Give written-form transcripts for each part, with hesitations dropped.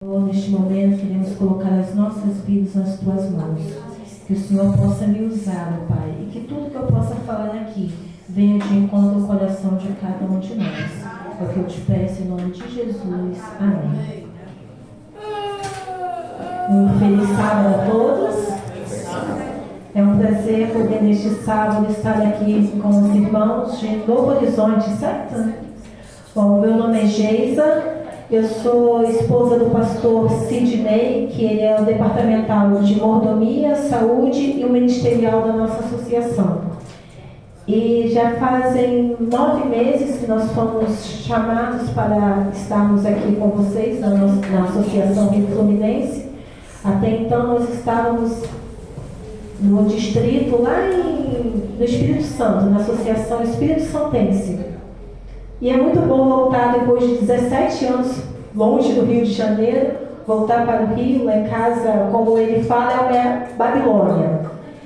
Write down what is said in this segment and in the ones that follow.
Neste momento, queremos colocar as nossas vidas nas tuas mãos. Que o Senhor possa me usar, meu Pai, e que tudo que eu possa falar aqui venha de encontro ao coração de cada um de nós. É o que eu te peço em nome de Jesus. Amém. Um feliz sábado a todos. É um prazer poder neste sábado estar aqui com os irmãos de Novo Horizonte, certo? Bom, meu nome é Geisa. Eu sou esposa do pastor Sidney, que ele é o departamental de mordomia, saúde e o ministerial da nossa associação. E já fazem 9 meses que nós fomos chamados para estarmos aqui com vocês na Associação Rio Fluminense. Até então nós estávamos no distrito lá no Espírito Santo, na Associação Espírito Santense. E é muito bom voltar depois de 17 anos longe do Rio de Janeiro, voltar para o Rio, lá em casa, como ele fala, é Babilônia.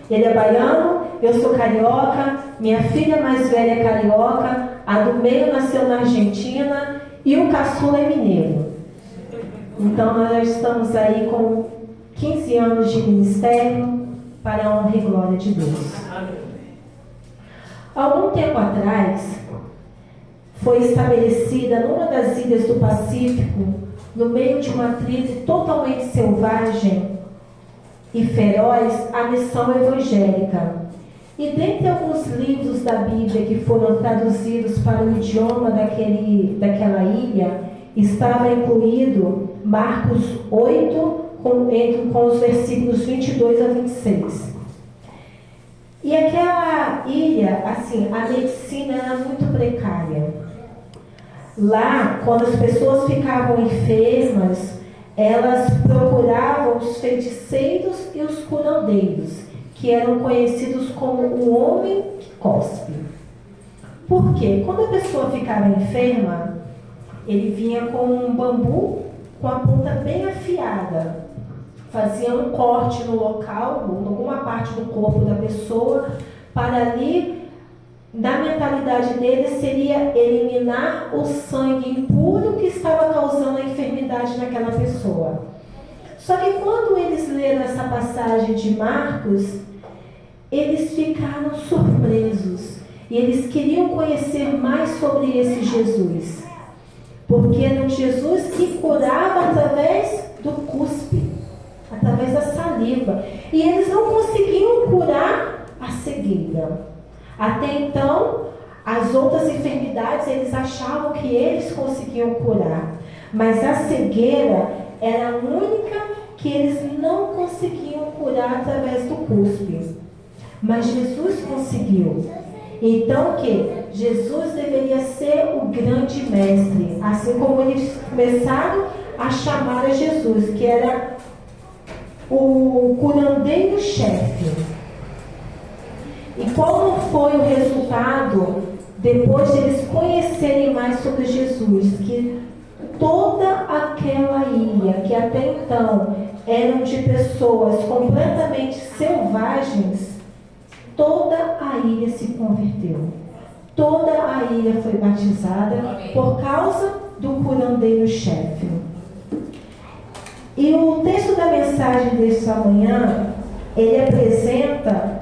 Ele é baiano, eu sou carioca, minha filha mais velha é carioca, a do meio nasceu na Argentina e o caçula é mineiro. Então nós estamos aí com 15 anos de ministério para a honra e glória de Deus. Algum tempo atrás, foi estabelecida numa das ilhas do Pacífico, no meio de uma tribo totalmente selvagem e feroz, a missão evangélica. E dentre alguns livros da Bíblia que foram traduzidos para o idioma daquela ilha, estava incluído Marcos 8, com os versículos 22 a 26. E aquela ilha, assim, a medicina era muito precária. Lá, quando as pessoas ficavam enfermas, elas procuravam os feiticeiros e os curandeiros, que eram conhecidos como o homem que cospe. Por quê? Quando a pessoa ficava enferma, ele vinha com um bambu com a ponta bem afiada, fazia um corte no local, em alguma parte do corpo da pessoa, para ali, na mentalidade dele, seria eliminar o sangue impuro que estava causando a enfermidade naquela pessoa. Só que quando eles leram essa passagem de Marcos, eles ficaram surpresos e eles queriam conhecer mais sobre esse Jesus, porque era um Jesus que curava através do cuspe, através da saliva, e eles não conseguiam curar a cegueira. Até então, as outras enfermidades eles achavam que eles conseguiam curar, mas a cegueira era a única que eles não conseguiam curar através do cuspe. Mas Jesus conseguiu. Então que Jesus deveria ser o grande mestre, assim como eles começaram a chamar a Jesus, que era o curandeiro-chefe. E qual foi o resultado depois de eles conhecerem mais sobre Jesus? Que toda aquela ilha, que até então eram de pessoas completamente selvagens, toda a ilha se converteu. Toda a ilha foi batizada por causa do curandeiro-chefe. E o texto da mensagem desta manhã, ele apresenta,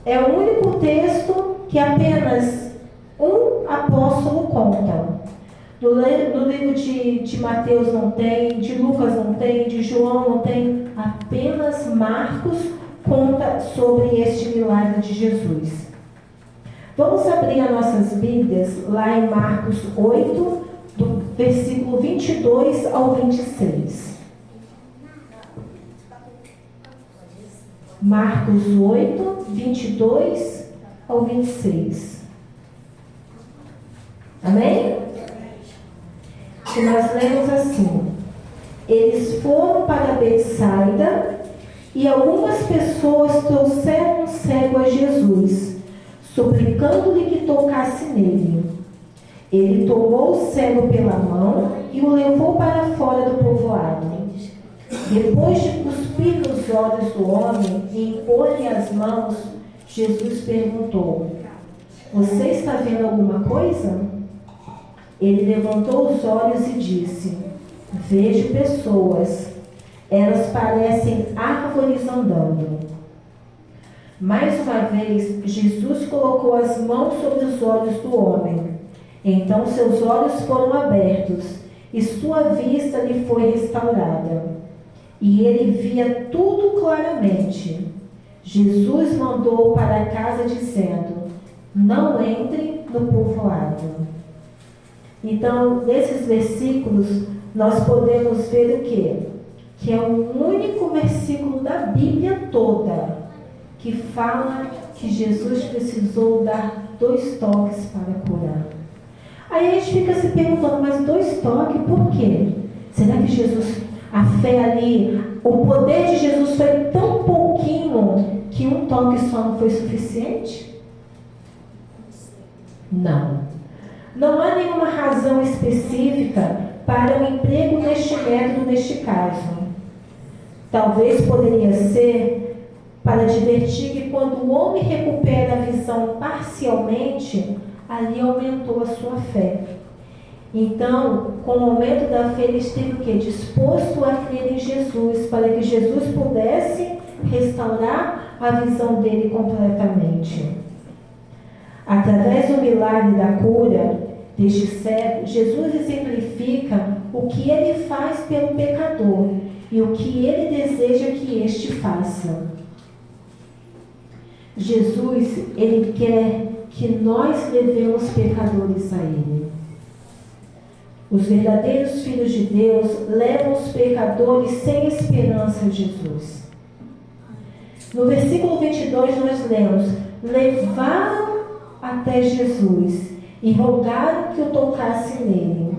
é o único texto que apenas um apóstolo conta. No livro de Mateus não tem, de Lucas não tem, de João não tem, apenas Marcos conta sobre este milagre de Jesus. Vamos abrir as nossas Bíblias lá em Marcos 8, do versículo 22 ao 26. Marcos 8, 22 ao 26. Amém? E nós lemos assim: eles foram para Betsaida e algumas pessoas trouxeram um cego a Jesus, suplicando-lhe que tocasse nele. Ele tomou o cego pela mão e o levou para fora do povoado. Depois de cuspir nos olhos do homem e impor-lhe as mãos, Jesus perguntou: você está vendo alguma coisa? Ele levantou os olhos e disse: Vejo pessoas, elas parecem árvores andando. Mais uma vez, Jesus colocou as mãos sobre os olhos do homem. Então seus olhos foram abertos e sua vista lhe foi restaurada. E ele via tudo claramente. Jesus mandou para casa dizendo: não entre no povoado. Então, nesses versículos, nós podemos ver o quê? Que é o único versículo da Bíblia toda que fala que Jesus precisou dar 2 toques para curar. Aí a gente fica se perguntando, mas 2 toques, por quê? Será que Jesus, a fé ali, o poder de Jesus foi tão pouquinho que 1 toque só não foi suficiente? Não. Não há nenhuma razão específica para o emprego deste método neste caso. Talvez poderia ser para advertir que quando o homem recupera a visão parcialmente, ali aumentou a sua fé. Então, com o aumento da fé, ele esteve o quê? Disposto a crer em Jesus, para que Jesus pudesse restaurar a visão dele completamente. Através do milagre da cura deste cego, Jesus exemplifica o que ele faz pelo pecador e o que ele deseja que este faça. Jesus, ele quer que nós levemos pecadores a ele. Os verdadeiros filhos de Deus levam os pecadores sem esperança a Jesus. No versículo 22 nós lemos: levaram até Jesus e rogaram que o tocasse nele.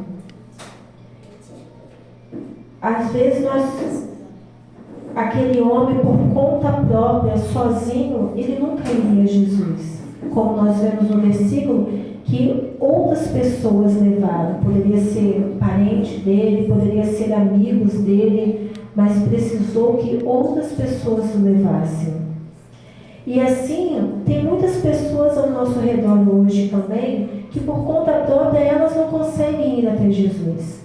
Às vezes aquele homem por conta própria, sozinho, ele nunca iria a Jesus. Como nós vemos no versículo, que outras pessoas levaram. Poderia ser parente dele, poderia ser amigos dele, mas precisou que outras pessoas o levassem. E assim, tem muitas pessoas ao nosso redor hoje também, que por conta própria elas não conseguem ir até Jesus.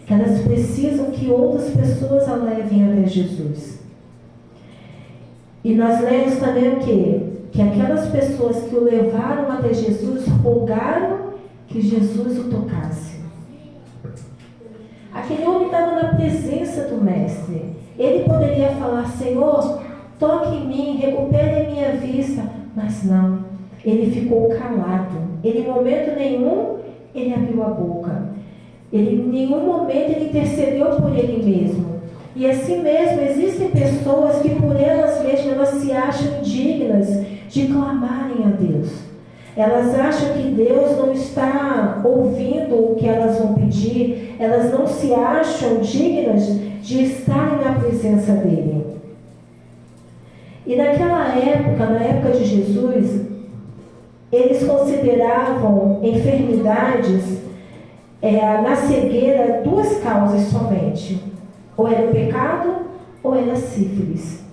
Que elas precisam que outras pessoas a levem até Jesus. E nós lemos também o quê? Que aquelas pessoas que o levaram até Jesus rogaram que Jesus o tocasse. Aquele homem estava na presença do Mestre. Ele poderia falar: Senhor, toque em mim, recupere a minha vista. Mas não, ele ficou calado. Ele, em momento nenhum, ele abriu a boca. Ele, em nenhum momento, ele intercedeu por ele mesmo. E assim mesmo, existem pessoas que por elas mesmas, elas se acham indignas de clamarem a Deus. Elas acham que Deus não está ouvindo o que elas vão pedir. Elas não se acham dignas de estarem na presença dele. E naquela época, na época de Jesus, eles consideravam enfermidades, na cegueira, 2 causas somente. Ou era o pecado, ou era a sífilis.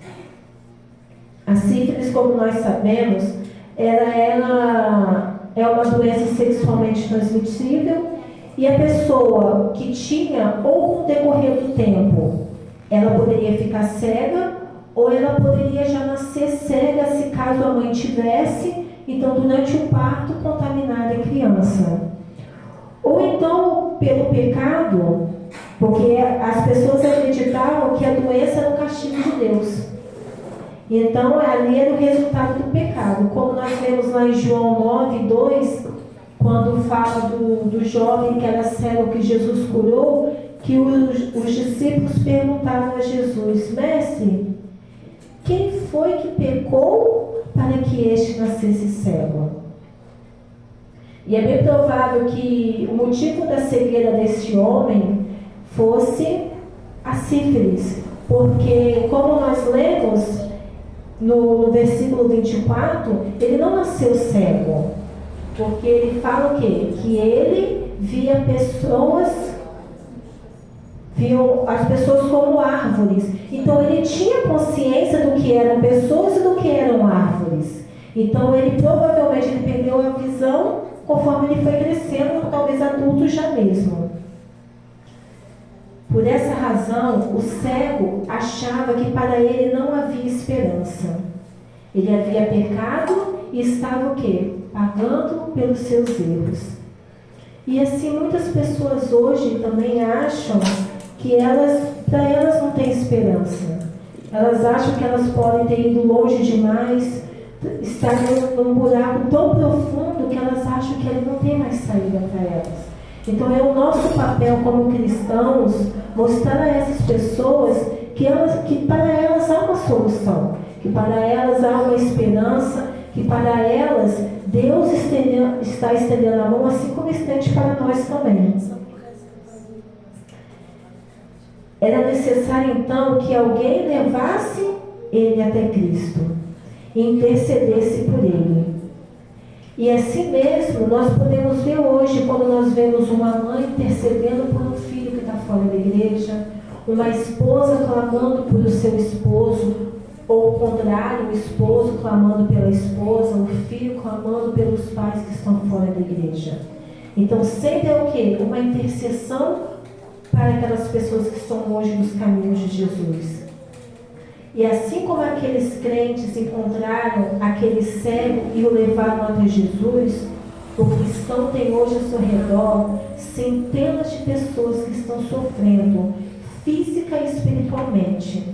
A sífilis, como nós sabemos, ela é uma doença sexualmente transmissível, e a pessoa que tinha, ou com o decorrer do tempo, ela poderia ficar cega, ou ela poderia já nascer cega se caso a mãe tivesse, então durante o parto contaminar a criança. Ou então pelo pecado, porque as pessoas acreditavam que a doença era o castigo de Deus. Então ali era o resultado do pecado. Como nós vemos lá em João 9:2, quando fala do jovem que era cego que Jesus curou, que os discípulos perguntaram a Jesus: Mestre, quem foi que pecou para que este nascesse cego? E é bem provável que o motivo da cegueira deste homem fosse a sífilis, porque como nós lemos no versículo 24, ele não nasceu cego, porque ele fala o quê? Que ele via as pessoas como árvores. Então ele tinha consciência do que eram pessoas e do que eram árvores. Então ele provavelmente perdeu a visão conforme ele foi crescendo, talvez adulto já mesmo. Por essa razão, o cego achava que para ele não havia esperança. Ele havia pecado e estava o quê? Pagando pelos seus erros. E assim muitas pessoas hoje também acham que para elas não tem esperança. Elas acham que elas podem ter ido longe demais, estar num buraco tão profundo que elas acham que ele não tem mais saída para elas. Então é o nosso papel como cristãos mostrar a essas pessoas que para elas há uma solução, que para elas há uma esperança, que para elas Deus está estendendo a mão, assim como estende para nós também. Era necessário então que alguém levasse ele até Cristo e intercedesse por ele. E assim mesmo, nós podemos ver hoje, quando nós vemos uma mãe intercedendo por um filho que está fora da igreja, uma esposa clamando por o seu esposo, ou o contrário, o esposo clamando pela esposa, o filho clamando pelos pais que estão fora da igreja. Então sempre é o quê? Uma intercessão para aquelas pessoas que estão longe dos caminhos de Jesus. E assim como aqueles crentes encontraram aquele cego e o levaram até Jesus, o cristão tem hoje ao seu redor centenas de pessoas que estão sofrendo física e espiritualmente.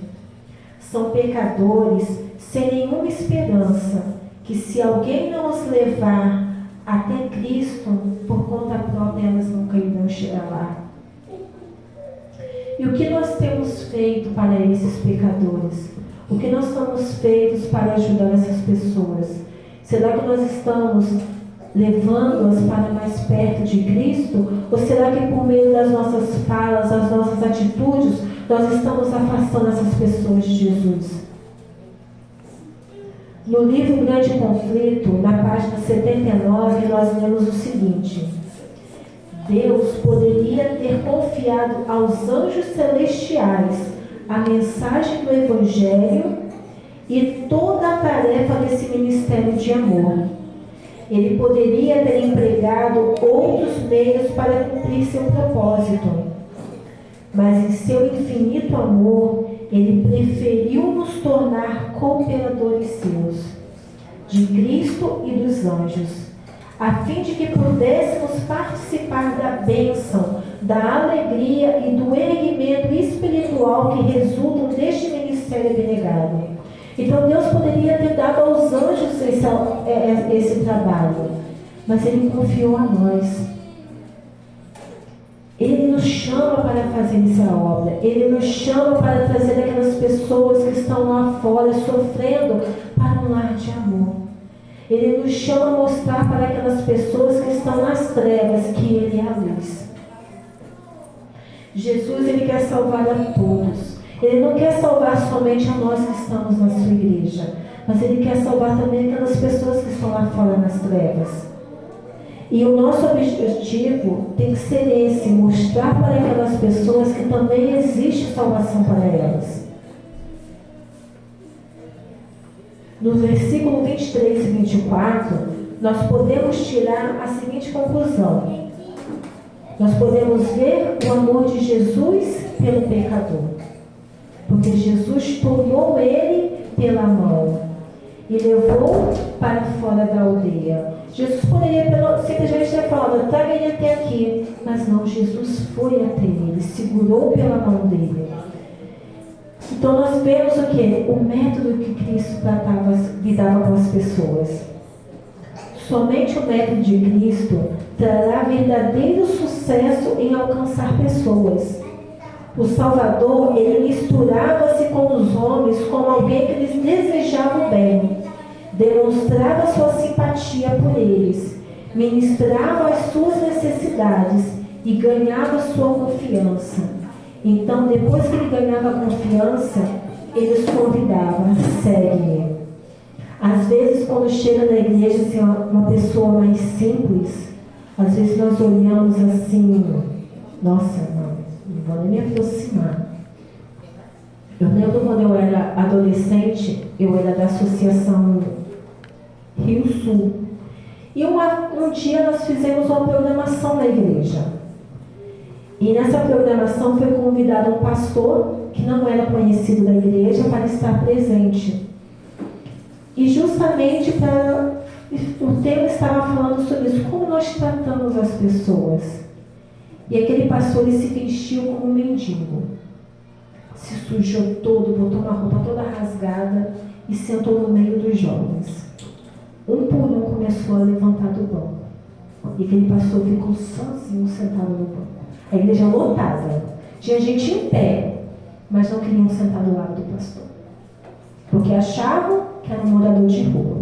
São pecadores sem nenhuma esperança, que se alguém não os levar até Cristo, por conta própria elas nunca irão chegar lá. E o que nós temos feito para esses pecadores? O que nós estamos feitos para ajudar essas pessoas? Será que nós estamos levando-as para mais perto de Cristo? Ou será que por meio das nossas falas, das nossas atitudes, nós estamos afastando essas pessoas de Jesus? No livro Grande Conflito, na página 79, nós lemos o seguinte: Deus poderia ter confiado aos anjos celestiais a mensagem do Evangelho e toda a tarefa desse ministério de amor. Ele poderia ter empregado outros meios para cumprir seu propósito, mas em seu infinito amor, ele preferiu nos tornar cooperadores seus, de Cristo e dos anjos, a fim de que pudéssemos participar da bênção, da alegria e do erguimento espiritual que resultam deste ministério abnegado. Então Deus poderia ter dado aos anjos esse trabalho, mas Ele confiou a nós. Ele nos chama para fazer essa obra. Ele nos chama para trazer aquelas pessoas que estão lá fora sofrendo para um lar de amor. Ele nos chama a mostrar para aquelas pessoas que estão nas trevas que Ele é a luz. Jesus, Ele quer salvar a todos. Ele não quer salvar somente a nós que estamos na sua igreja, mas Ele quer salvar também aquelas pessoas que estão lá fora nas trevas. E o nosso objetivo tem que ser esse, mostrar para aquelas pessoas que também existe salvação para elas. No versículo 23 e 24, nós podemos tirar a seguinte conclusão. Nós podemos ver o amor de Jesus pelo pecador. Porque Jesus tomou ele pela mão e levou para fora da aldeia. Jesus poderia simplesmente ter falado, traga ele até aqui. Mas não, Jesus foi até ele, segurou pela mão dele. Então nós vemos o quê? O método que Cristo lidava com as pessoas. Somente o método de Cristo trará verdadeiro sucesso em alcançar pessoas. O Salvador, ele misturava-se com os homens como alguém que lhes desejava o bem, demonstrava sua simpatia por eles, ministrava as suas necessidades e ganhava sua confiança. Então, depois que ele ganhava a confiança, ele os convidava, segue-me. Às vezes, quando chega na igreja assim, uma pessoa mais simples, às vezes nós olhamos assim, nossa, não vou nem me aproximar. Eu lembro quando eu era adolescente, eu era da Associação Rio Sul. E um dia nós fizemos uma programação na igreja. E nessa programação foi convidado um pastor que não era conhecido da igreja para estar presente. E justamente o tema estava falando sobre isso, como nós tratamos as pessoas. E aquele pastor ele se vestiu como um mendigo. Se sujou todo, botou uma roupa toda rasgada e sentou no meio dos jovens. Um por um começou a levantar do banco. E aquele pastor ficou sozinho sentado no banco. A igreja lotada. Tinha gente em pé, mas não queriam sentar do lado do pastor. Porque achavam que era um morador de rua.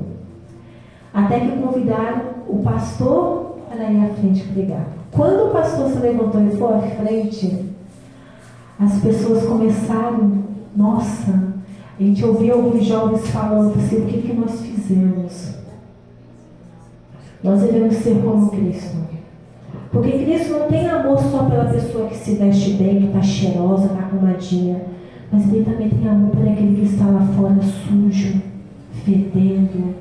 Até que convidaram o pastor para ir à frente pregar. Quando o pastor se levantou e foi à frente, as pessoas começaram, nossa, a gente ouviu alguns jovens falando assim, o que nós fizemos? Nós devemos ser como Cristo. Porque Cristo não tem amor só pela pessoa que se veste bem, que está cheirosa, está arrumadinha. Mas Ele também tem amor por aquele que está lá fora sujo, fedendo.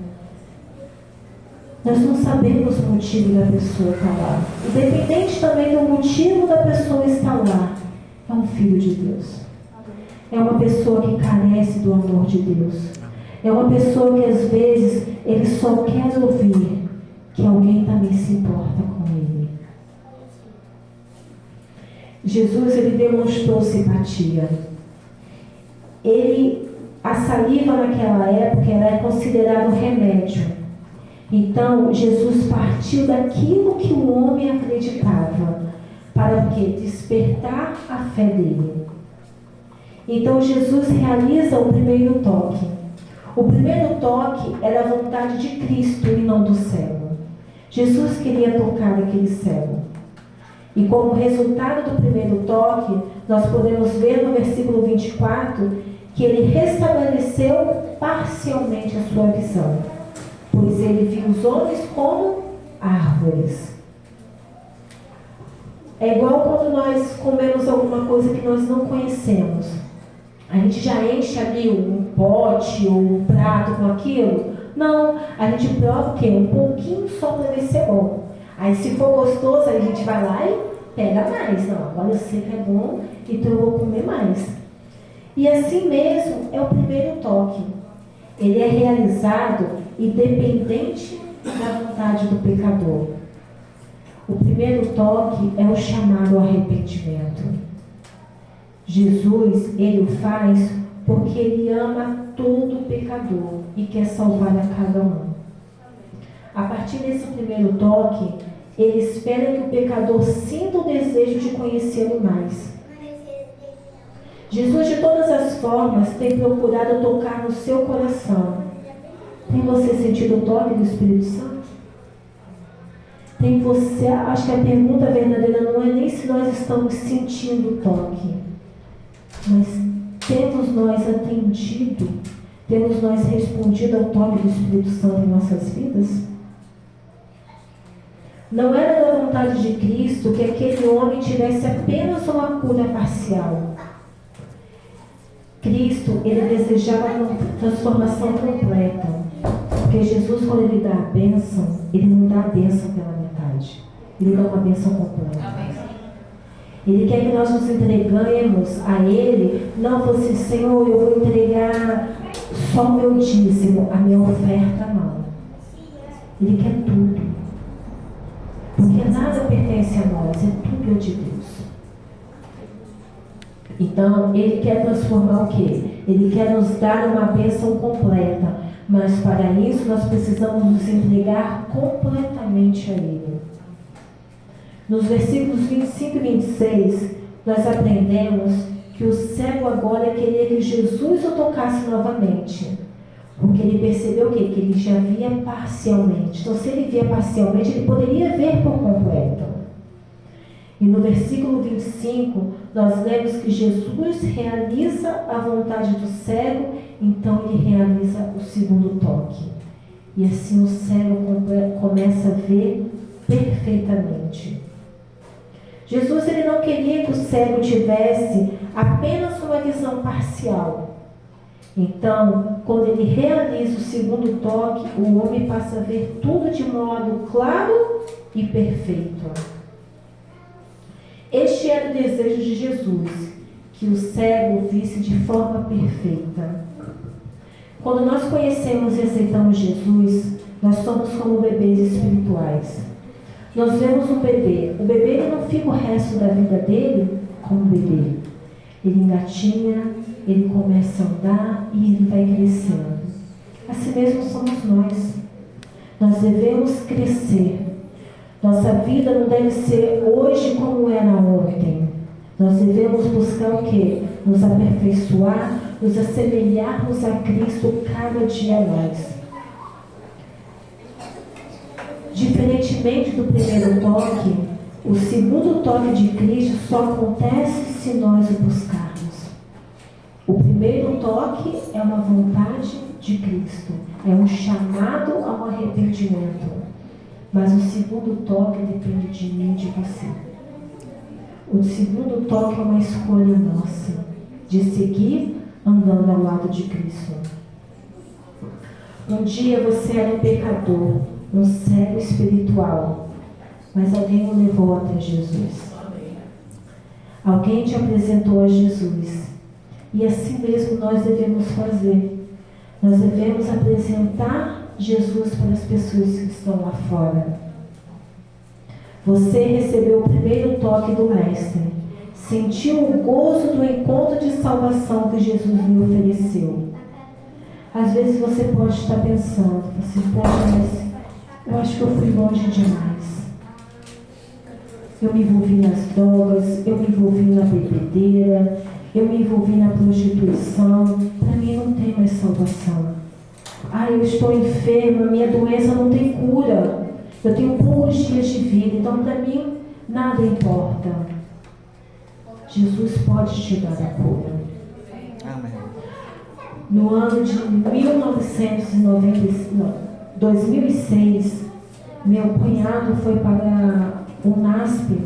Nós não sabemos o motivo da pessoa estar lá. Independente também do motivo da pessoa estar lá, é um filho de Deus. É uma pessoa que carece do amor de Deus. É uma pessoa que às vezes ele só quer ouvir que alguém também se importa com ele. Jesus, ele demonstrou simpatia. A saliva naquela época era considerado remédio. Então, Jesus partiu daquilo que o homem acreditava, para o quê? Despertar a fé dele. Então, Jesus realiza o primeiro toque. O primeiro toque era a vontade de Cristo e não do cego. Jesus queria tocar aquele cego. E como resultado do primeiro toque, nós podemos ver no versículo 24 que ele restabeleceu parcialmente a sua visão, pois ele viu os homens como árvores. É igual quando nós comemos alguma coisa que nós não conhecemos. A gente já enche ali um pote ou um prato com aquilo. Não, a gente prova o quê? Um pouquinho só para ver se é bom. Aí se for gostoso, aí a gente vai lá e pega mais. Não, agora eu sei que é bom, então eu vou comer mais. E assim mesmo é o primeiro toque. Ele é realizado independente da vontade do pecador. O primeiro toque é o chamado arrependimento. Jesus, ele o faz porque ele ama todo pecador e quer salvar a cada um. A partir desse primeiro toque, ele espera que o pecador sinta o desejo de conhecê-lo mais. Jesus, de todas as formas, tem procurado tocar no seu coração. Tem você sentido o toque do Espírito Santo? Tem você? Acho que a pergunta verdadeira não é nem se nós estamos sentindo o toque, mas temos nós atendido, temos nós respondido ao toque do Espírito Santo em nossas vidas? Não era da vontade de Cristo que aquele homem tivesse apenas uma cura parcial. Cristo, ele desejava uma transformação completa. Porque Jesus, quando ele dá a bênção, ele não dá a bênção pela metade. Ele dá uma bênção completa. Ele quer que nós nos entreguemos a Ele. Não fosse, Senhor, eu vou entregar só o meu dízimo, a minha oferta, não. Ele quer tudo. Porque nada pertence a nós, é tudo de Deus. Então, Ele quer transformar o quê? Ele quer nos dar uma bênção completa. Mas para isso, nós precisamos nos entregar completamente a Ele. Nos versículos 25 e 26, nós aprendemos que o cego agora queria que Jesus o tocasse novamente. Porque ele percebeu o quê? Que ele já via parcialmente. Então, se ele via parcialmente, ele poderia ver por completo. E no versículo 25, nós lemos que Jesus realiza a vontade do cego, então ele realiza o segundo toque. E assim o cego começa a ver perfeitamente. Jesus, ele não queria que o cego tivesse apenas uma visão parcial. Então, quando ele realiza o segundo toque, o homem passa a ver tudo de modo claro e perfeito. Este era o desejo de Jesus, que o cego visse de forma perfeita. Quando nós conhecemos e aceitamos Jesus, nós somos como bebês espirituais. Nós vemos um bebê. O bebê ele não fica o resto da vida dele como bebê. Ele engatinha, ele começa a andar e ele vai crescendo. Assim mesmo somos nós. Nós devemos crescer. Nossa vida não deve ser hoje como era ontem. Nós devemos buscar o quê? Nos aperfeiçoar, nos assemelharmos a Cristo cada dia mais. Diferentemente do primeiro toque, o segundo toque de Cristo só acontece se nós o buscarmos. O primeiro toque é uma vontade de Cristo, é um chamado ao arrependimento. Mas o segundo toque depende de mim e de você. O segundo toque é uma escolha nossa, de seguir andando ao lado de Cristo. Um dia você era um pecador, um cego espiritual, mas alguém o levou até Jesus. Alguém te apresentou a Jesus. E assim mesmo nós devemos fazer. Nós devemos apresentar Jesus para as pessoas que estão lá fora. Você recebeu o primeiro toque do Mestre. Sentiu o gozo do encontro de salvação que Jesus lhe ofereceu. Às vezes você pode estar pensando assim, mas eu acho que eu fui longe demais. Eu me envolvi nas drogas, eu me envolvi na bebedeira, eu me envolvi na prostituição. Para mim não tem mais salvação. Eu estou enferma, minha doença não tem cura. Eu tenho poucos dias de vida, então para mim nada importa. Jesus pode te dar a cura. Amém. No ano de 2006, meu cunhado foi para o NASP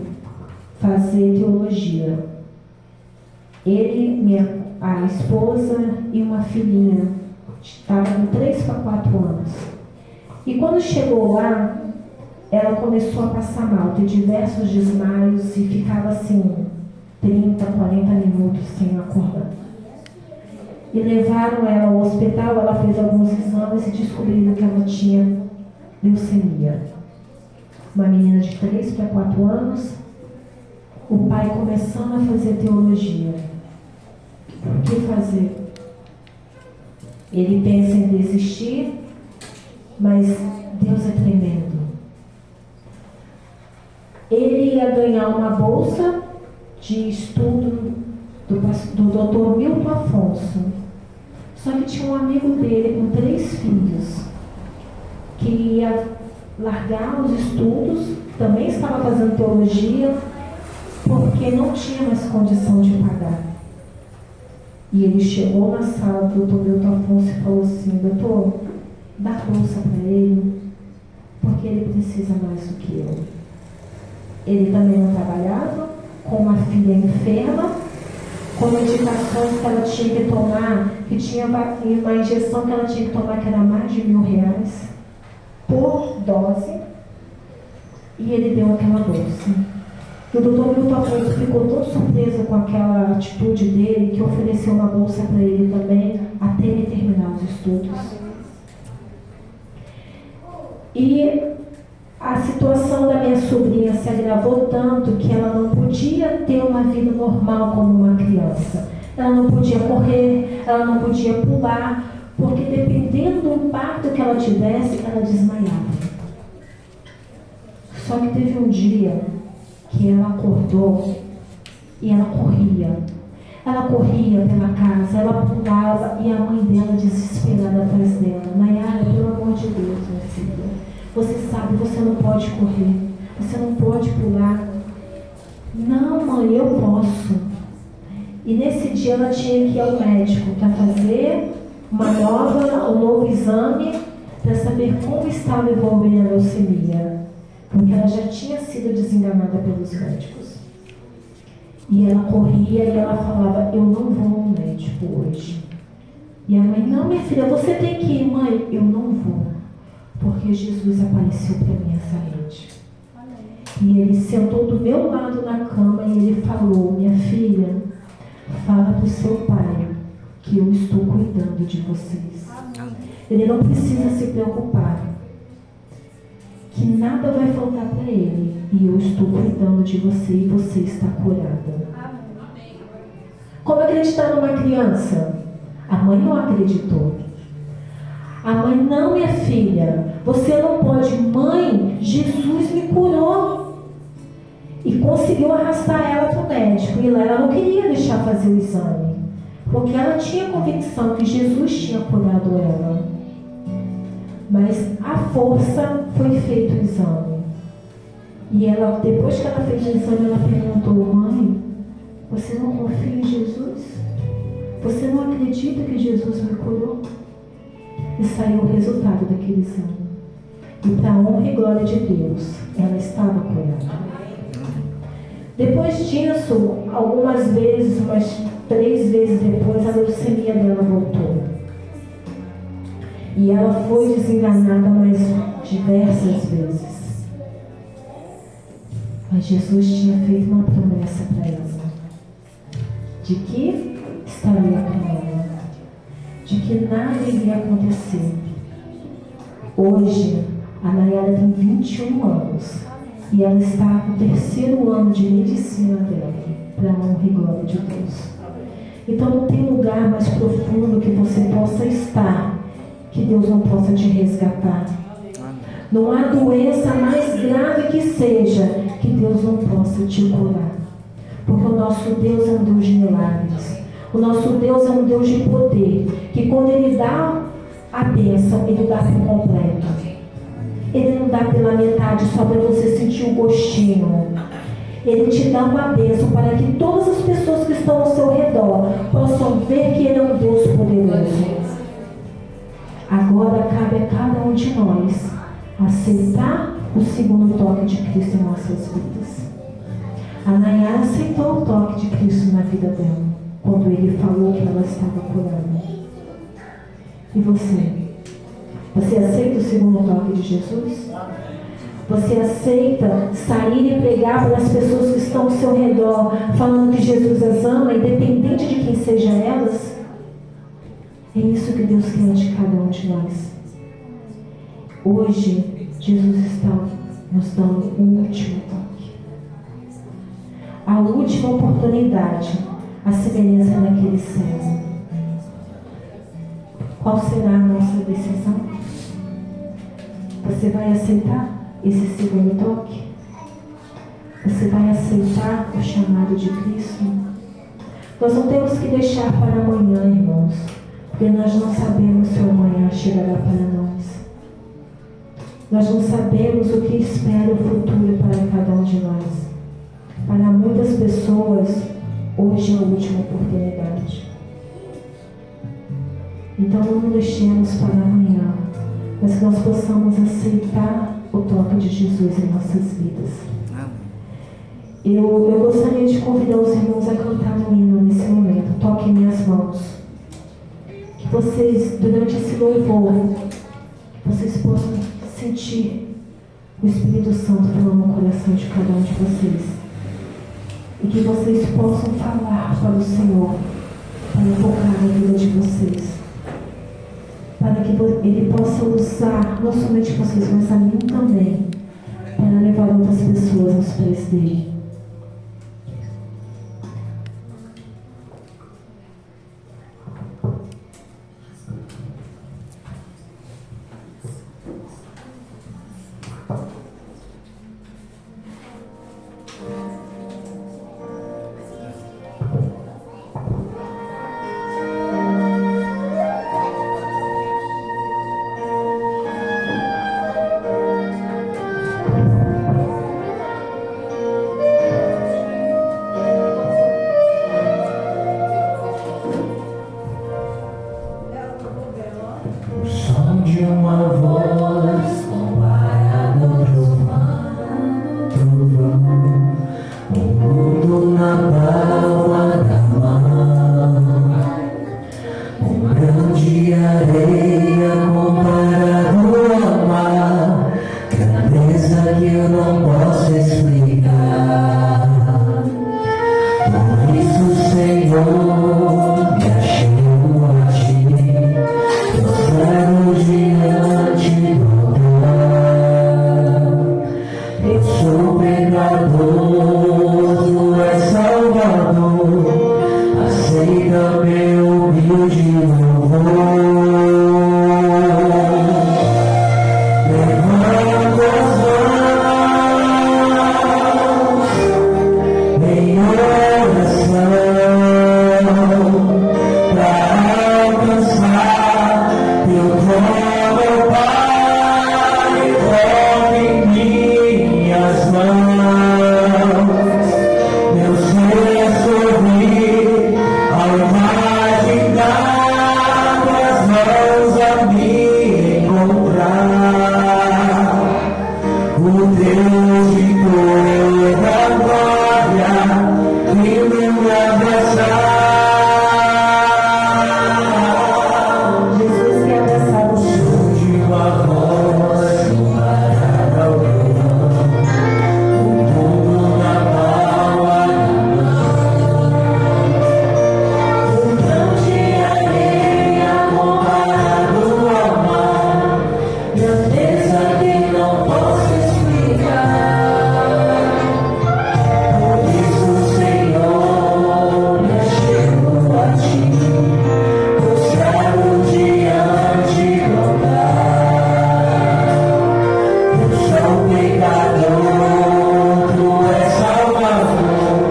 fazer teologia. Ele, a esposa e uma filhinha, estavam com 3 para 4 anos. E quando chegou lá, ela começou a passar mal, ter diversos desmaios e ficava assim, 30, 40 minutos sem acordar. E levaram ela ao hospital, ela fez alguns exames e descobriram que ela tinha leucemia. Uma menina de 3 para 4 anos, o pai começando a fazer teologia. O que fazer? Ele pensa em desistir, mas Deus é tremendo. Ele ia ganhar uma bolsa de estudo do Dr. Milton Afonso. Só que tinha um amigo dele com 3 filhos, que ia largar os estudos, também estava fazendo teologia, porque não tinha mais condição de pagar. E ele chegou na sala do Dr. Milton Afonso e falou assim: doutor, dá bolsa para ele, porque ele precisa mais do que eu. Ele também não trabalhava, com uma filha enferma, com medicações que ela tinha que tomar, que tinha uma injeção que ela tinha que tomar que era mais de R$1.000 por dose, e ele deu aquela bolsa. E o doutor Milton Afonso ficou tão surpreso com aquela atitude dele que ofereceu uma bolsa para ele também, até ele terminar os estudos. E a situação da minha sobrinha se agravou tanto que ela não podia ter uma vida normal como uma criança. Ela não podia correr, ela não podia pular, porque dependendo do impacto que ela tivesse, ela desmaiava. Só que teve um dia que ela acordou e ela corria. Ela corria pela casa, ela pulava e a mãe dela desesperada atrás dela. Nayara, pelo amor de Deus, minha filha, você sabe, você não pode correr, você não pode pular. Não, mãe, eu posso. E nesse dia ela tinha que ir ao médico para fazer um novo exame para saber como estava evoluindo a leucemia, porque ela já tinha sido desenganada pelos médicos. E ela corria e ela falava: eu não vou ao médico hoje. E a mãe: não, minha filha, você tem que ir. Mãe, eu não vou, porque Jesus apareceu para mim essa noite. E ele sentou do meu lado na cama e ele falou: minha filha, fala para o seu pai que eu estou cuidando de vocês. Ele não precisa se preocupar, que nada vai faltar para ele, e eu estou cuidando de você e você está curada. Como acreditar numa criança? A mãe não acreditou. A mãe: não, minha filha, você não pode. Mãe, Jesus me curou. E conseguiu arrastar ela para o médico. E lá ela não queria deixar fazer o exame, porque ela tinha convicção que Jesus tinha curado ela. Mas à força foi feito o exame. E ela, depois que ela fez o exame, ela perguntou: mãe, você não confia em Jesus? Você não acredita que Jesus me curou? E saiu o resultado daquele exame. E para a honra e glória de Deus, ela estava curada. Depois disso, algumas vezes, umas 3 vezes depois, a leucemia dela voltou. E ela foi desenganada mais diversas vezes. Mas Jesus tinha feito uma promessa para ela, de que estaria com ela, de que nada iria acontecer. Hoje, a Nayara tem 21 anos. E ela está no 3º ano de medicina dela, para a honra e glória de Deus. Então não tem lugar mais profundo que você possa estar, que Deus não possa te resgatar. Não há doença mais grave que seja, que Deus não possa te curar. Porque o nosso Deus é um Deus de milagres. O nosso Deus é um Deus de poder, que quando Ele dá a bênção, Ele dá por completo. Ele não dá pela metade só para você sentir o gostinho. Ele te dá uma bênção para que todas as pessoas que estão ao seu redor possam ver que Ele é um Deus poderoso. Agora cabe a cada um de nós aceitar o segundo toque de Cristo em nossas vidas. A Nayara aceitou o toque de Cristo na vida dela, quando Ele falou que ela estava curada. E você? Você aceita o segundo toque de Jesus? Você aceita sair e pregar para as pessoas que estão ao seu redor, falando que Jesus as ama, independente de quem sejam elas? É isso que Deus quer de cada um de nós. Hoje, Jesus está nos dando o último toque. A última oportunidade, a semelhança daquele cego. Qual será a nossa decisão? Você vai aceitar esse segundo toque? Você vai aceitar o chamado de Cristo? Nós não temos que deixar para amanhã, irmãos, porque nós não sabemos se o amanhã chegará para nós. Nós não sabemos o que espera o futuro para cada um de nós. Para muitas pessoas, hoje é a última oportunidade. Então não deixemos para amanhã, mas que nós possamos aceitar o toque de Jesus em nossas vidas. Eu gostaria de convidar os irmãos a cantar um hino nesse momento. Toquem minhas mãos. Que vocês, durante esse louvor, vocês possam sentir o Espírito Santo falando no coração de cada um de vocês. E que vocês possam falar para o Senhor, para invocar a vida de vocês. Para que Ele possa usar, não somente vocês, mas a mim também, para levar outras pessoas aos pés dele. Que eu não posso explicar. cheio de louvor. Levanta as mãos em oração para alcançar teu trono, Pai. Toque minhas mãos, meu ser sorrir ao imaginar tuas mãos a me encontrar. O Deus de toda glória que me abraçar. Jesus quer abraçar você. De uma voz para alguém, o mundo na palma da mão. Um grão de areia comparado ao mar, grandeza que não posso explicar. Por isso, Senhor, eu chego a ti, prostrado diante do altar. Eu sou pecador, tu és Salvador,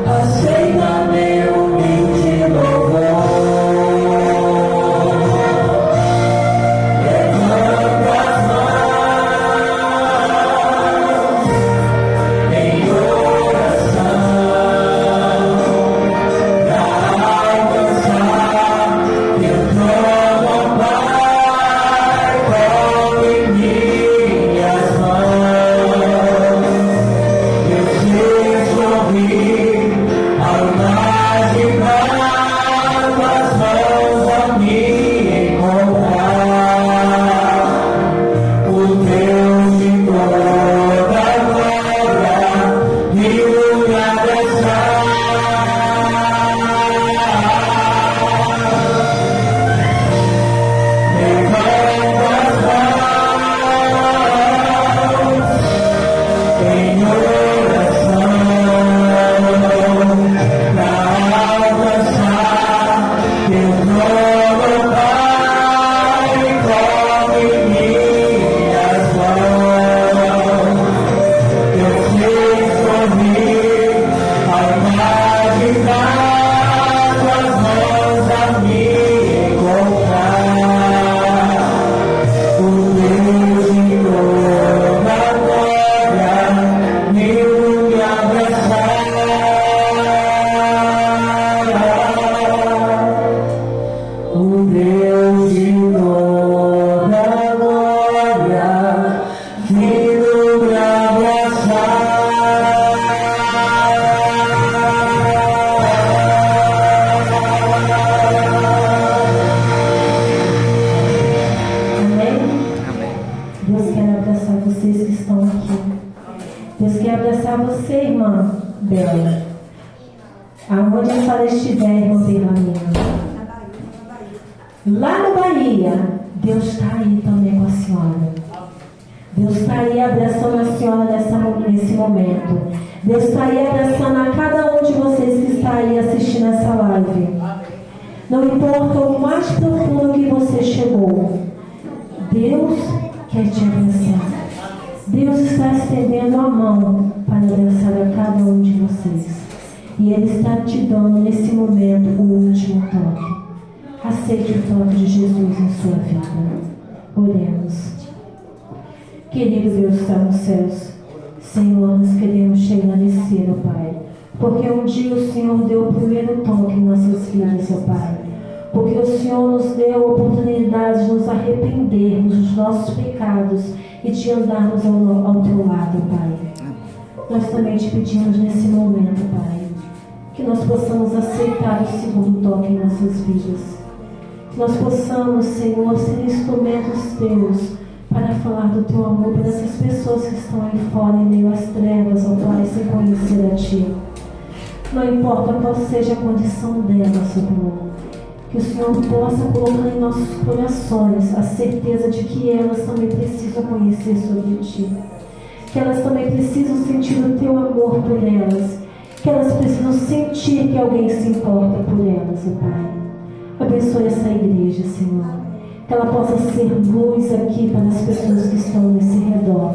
aceita meu humilde louvor. Levanta as mãos em oração para alcançar teu trono, Pai. Toque minhas mãos, eu sei sorrir ao imaginar tuas mãos a me encontrar. O Deus de toda glória que me abraçar. Levanta as mãos em oração para alcançar teu trono, Pai. Toque minhas mãos, eu sei sorrir ao imaginar tuas mãos a me encontrar. O Deus de toda glória me abraçar. O Deus de toda glória me abraçar. Amém? Deus quer abraçar vocês que estão aqui. Deus quer abraçar você, irmã Bela. Aonde a senhora estiver, irmã Belamina. Lá no Bahia, Deus está aí também com a senhora. Deus está aí abraçando a senhora nesse momento. Deus está aí abraçando a cada um de vocês que está aí assistindo essa live. Não importa o mais profundo que você chegou, Deus quer te abençoar. Deus está estendendo a mão para abençoar a cada um de vocês. E Ele está te dando nesse momento o último toque. Aceite o toque de Jesus em sua vida. Oremos. Querido Deus que está nos céus, Senhor, nós queremos te agradecer, ó Pai, porque um dia o Senhor deu o primeiro toque em nossas vidas, ó Pai. Porque o Senhor nos deu a oportunidade de nos arrependermos dos nossos pecados e de andarmos ao teu lado, Pai. Nós também te pedimos nesse momento, Pai, que nós possamos aceitar o segundo toque em nossas vidas. Que nós possamos, Senhor, ser instrumentos teus para falar do teu amor para essas pessoas que estão aí fora em meio às trevas, ó Pai, sem conhecer a Ti. Não importa qual seja a condição delas, Senhor. Que o Senhor possa colocar em nossos corações a certeza de que elas também precisam conhecer sobre Ti. Que elas também precisam sentir o Teu amor por elas. Que elas precisam sentir que alguém se importa por elas, ó Pai. Abençoe essa igreja, Senhor. Que ela possa ser luz aqui para as pessoas que estão nesse redor.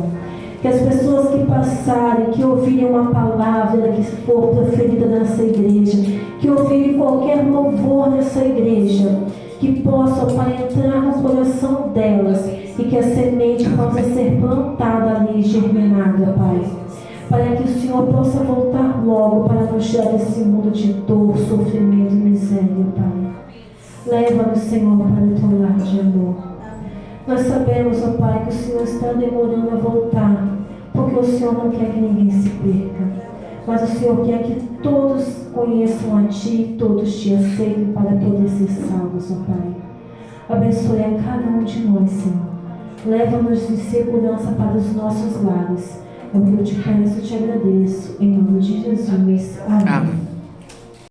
Que as pessoas que passarem, que ouvirem uma palavra que for proferida nessa igreja, que ouvirem qualquer louvor nessa igreja, que possam, Pai, entrar no coração delas e que a semente possa ser plantada ali e germinada, Pai. Para que o Senhor possa voltar logo para nos tirar desse mundo de dor, sofrimento e miséria, Pai. Leva-nos, Senhor, para o teu lar de amor. Nós sabemos, ó Pai, que o Senhor está demorando a voltar, porque o Senhor não quer que ninguém se perca, mas o Senhor quer que todos conheçam a Ti, todos Te aceitem para poder ser salvos, ó Pai. Abençoe a cada um de nós, Senhor. Leva-nos em segurança para os nossos lares. É o que eu te peço e te agradeço, em nome de Jesus.